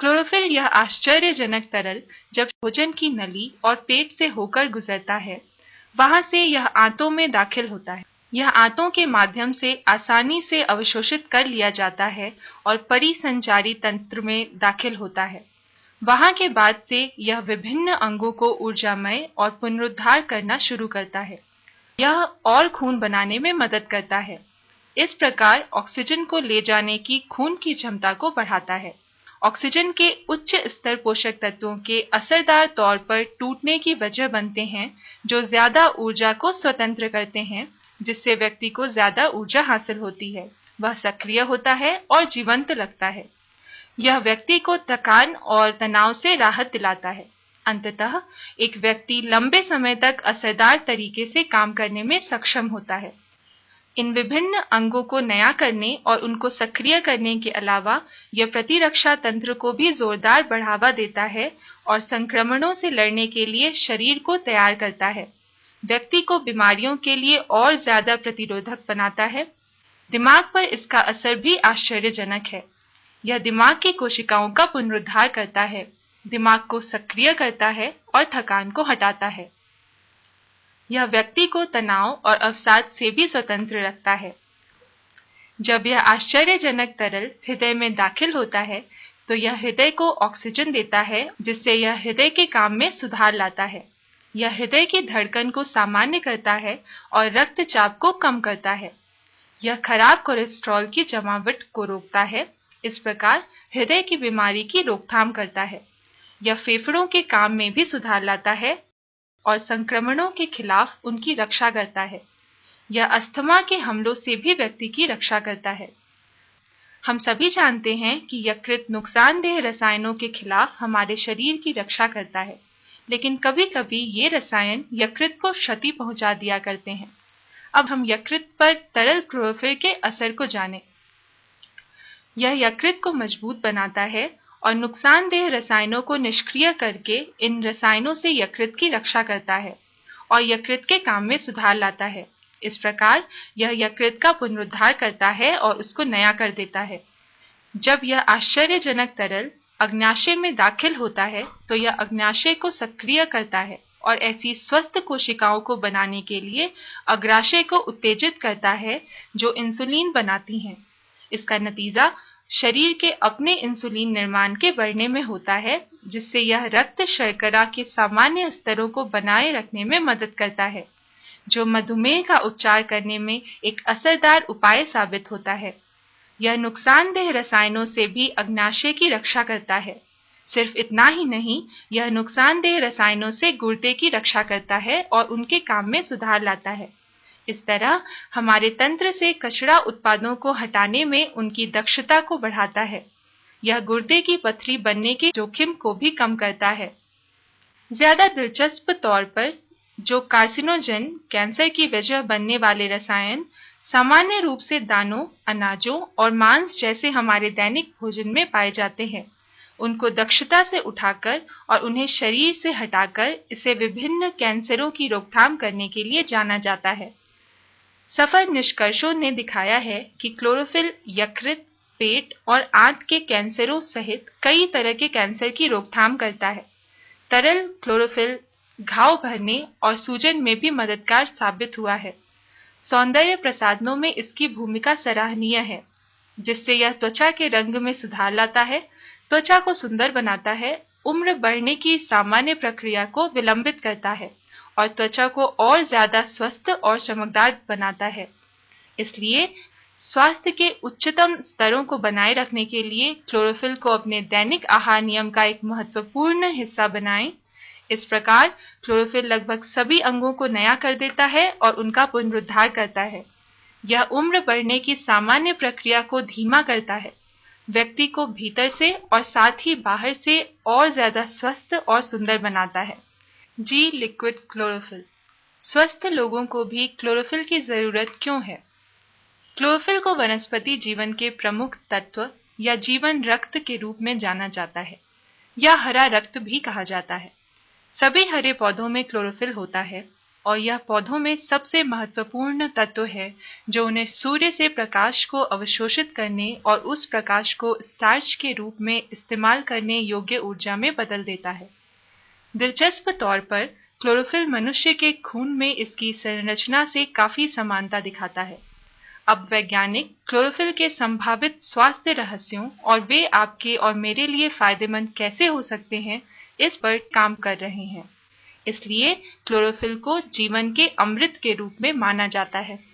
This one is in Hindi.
क्लोरोफिल यह आश्चर्यजनक तरल जब भोजन की नली और पेट से होकर गुजरता है, वहां से यह आंतों में दाखिल होता है। यह आंतों के माध्यम से आसानी से अवशोषित कर लिया जाता है और परिसंचारी तंत्र में दाखिल होता है। वहां के बाद से यह विभिन्न अंगों को ऊर्जामय और पुनरुद्धार करना शुरू करता है। यह और खून बनाने में मदद करता है। इस प्रकार ऑक्सीजन को ले जाने की खून की क्षमता को बढ़ाता है। ऑक्सीजन के उच्च स्तर पोषक तत्वों के असरदार तौर पर टूटने की वजह बनते हैं, जो ज्यादा ऊर्जा को स्वतंत्र करते हैं, जिससे व्यक्ति को ज्यादा ऊर्जा हासिल होती है। वह सक्रिय होता है और जीवंत लगता है। यह व्यक्ति को थकान और तनाव से राहत दिलाता है। अंततः एक व्यक्ति लंबे समय तक असरदार तरीके से काम करने में सक्षम होता है। इन विभिन्न अंगों को नया करने और उनको सक्रिय करने के अलावा यह प्रतिरक्षा तंत्र को भी जोरदार बढ़ावा देता है और संक्रमणों से लड़ने के लिए शरीर को तैयार करता है। व्यक्ति को बीमारियों के लिए और ज्यादा प्रतिरोधक बनाता है। दिमाग पर इसका असर भी आश्चर्यजनक है। यह दिमाग की कोशिकाओं का पुनरुद्धार करता है, दिमाग को सक्रिय करता है और थकान को हटाता है। यह व्यक्ति को तनाव और अवसाद से भी स्वतंत्र रखता है। जब यह आश्चर्यजनक तरल हृदय में दाखिल होता है, तो यह हृदय को ऑक्सीजन देता है, जिससे यह हृदय के काम में सुधार लाता है। यह हृदय की धड़कन को सामान्य करता है और रक्तचाप को कम करता है। यह खराब कोलेस्ट्रॉल की जमावट को रोकता है। इस प्रकार हृदय की बीमारी की रोकथाम करता है। यह फेफड़ों के काम में भी सुधार लाता है और संक्रमणों के खिलाफ उनकी रक्षा करता है। यह अस्थमा के हमलों से भी व्यक्ति की रक्षा करता है। हम सभी जानते हैं कि यकृत नुकसानदेह रसायनों के खिलाफ हमारे शरीर की रक्षा करता है, लेकिन कभी-कभी ये रसायन यकृत को क्षति पहुंचा दिया करते हैं। अब हम यकृत पर तरल क्लोरोफिल के असर को जानें। यह यकृत को मजबूत बनाता है और नुकसानदेह रसायनों को निष्क्रिय करके इन रसायनों से यकृत की रक्षा करता है और यकृत के काम में सुधार लाता है। इस प्रकार यह यकृत का पुनरुद्धार करता है और उसको नया कर देता है। जब यह आश्चर्यजनक तरल अग्न्याशय में दाखिल होता है, तो यह अग्न्याशय को सक्रिय करता है और ऐसी स्वस्थ कोशिकाओं को बनाने के लिए अग्राशय को उत्तेजित करता है, जो इंसुलिन बनाती हैं। इसका नतीजा शरीर के अपने इंसुलिन निर्माण के बढ़ने में होता है, जिससे यह रक्त शर्करा के सामान्य स्तरों को बनाए रखने में मदद करता है, जो मधुमेह का उपचार करने में एक असरदार उपाय साबित होता है। यह नुकसानदेह रसायनों से भी अग्न्याशय की रक्षा करता है। सिर्फ इतना ही नहीं, यह नुकसानदेह रसायनों से गुर्दे की रक्षा करता है और उनके काम में सुधार लाता है। इस तरह हमारे तंत्र से कचरा उत्पादों को हटाने में उनकी दक्षता को बढ़ाता है। यह गुर्दे की पथरी बनने के जोखिम को भी कम करता है। ज्यादा दिलचस्प तौर पर जो कार्सिनोजन कैंसर की वजह बनने वाले रसायन सामान्य रूप से दानों, अनाजों और मांस जैसे हमारे दैनिक भोजन में पाए जाते हैं, उनको दक्षता से उठाकर और उन्हें शरीर से हटाकर इसे विभिन्न कैंसरों की रोकथाम करने के लिए जाना जाता है। सफल निष्कर्षों ने दिखाया है कि क्लोरोफिल यकृत, पेट और आंत के कैंसरों सहित कई तरह के कैंसर की रोकथाम करता है। तरल क्लोरोफिल घाव भरने और सूजन में भी मददगार साबित हुआ है। सौंदर्य प्रसाधनों में इसकी भूमिका सराहनीय है, जिससे यह त्वचा के रंग में सुधार लाता है, त्वचा को सुंदर बनाता है, उम्र बढ़ने की सामान्य प्रक्रिया को विलंबित करता है और त्वचा को और ज्यादा स्वस्थ और चमकदार बनाता है। इसलिए स्वास्थ्य के उच्चतम स्तरों को बनाए रखने के लिए क्लोरोफिल को अपने दैनिक आहार नियम का एक महत्वपूर्ण हिस्सा बनाएं। इस प्रकार क्लोरोफिल लगभग सभी अंगों को नया कर देता है और उनका पुनरुद्धार करता है। यह उम्र बढ़ने की सामान्य प्रक्रिया को धीमा करता है, व्यक्ति को भीतर से और साथ ही बाहर से और ज्यादा स्वस्थ और सुंदर बनाता है। जी लिक्विड क्लोरोफिल। स्वस्थ लोगों को भी क्लोरोफिल की जरूरत क्यों है? क्लोरोफिल को वनस्पति जीवन के प्रमुख तत्व या जीवन रक्त के रूप में जाना जाता है, या हरा रक्त भी कहा जाता है। सभी हरे पौधों में क्लोरोफिल होता है। और यह पौधों में सबसे महत्वपूर्ण तत्व है जो उन्हें सूर्य से प्रकाश को अवशोषित करने और उस प्रकाश को स्टार्च के रूप में इस्तेमाल करने योग्य ऊर्जा में बदल देता है। दिलचस्प तौर पर क्लोरोफिल मनुष्य के खून में इसकी संरचना से काफी समानता दिखाता है। अब वैज्ञानिक क्लोरोफिल के संभावित स्वास्थ्य रहस्यों और वे आपके और मेरे लिए फायदेमंद कैसे हो सकते हैं, इस पर काम कर रहे हैं। इसलिए क्लोरोफिल को जीवन के अमृत के रूप में माना जाता है।